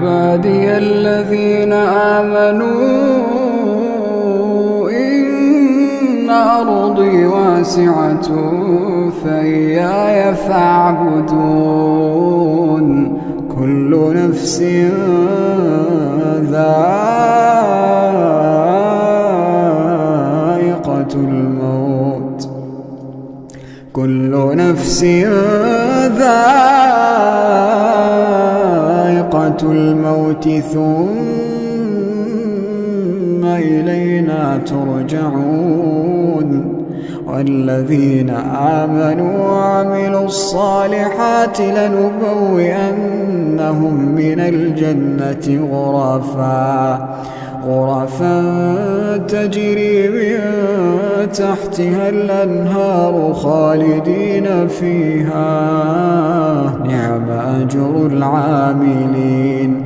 عبادي الذين آمنوا إن أرضي واسعة فإياي فاعبدون. كل نفس ذائقة الموت، كل نفس ذائقة الموت ثم إلينا ترجعون. والذين آمنوا وعملوا الصالحات لنبوئنهم من الجنة غرفا تجري من تحتها الأنهار خالدين فيها، نعم أجر العاملين.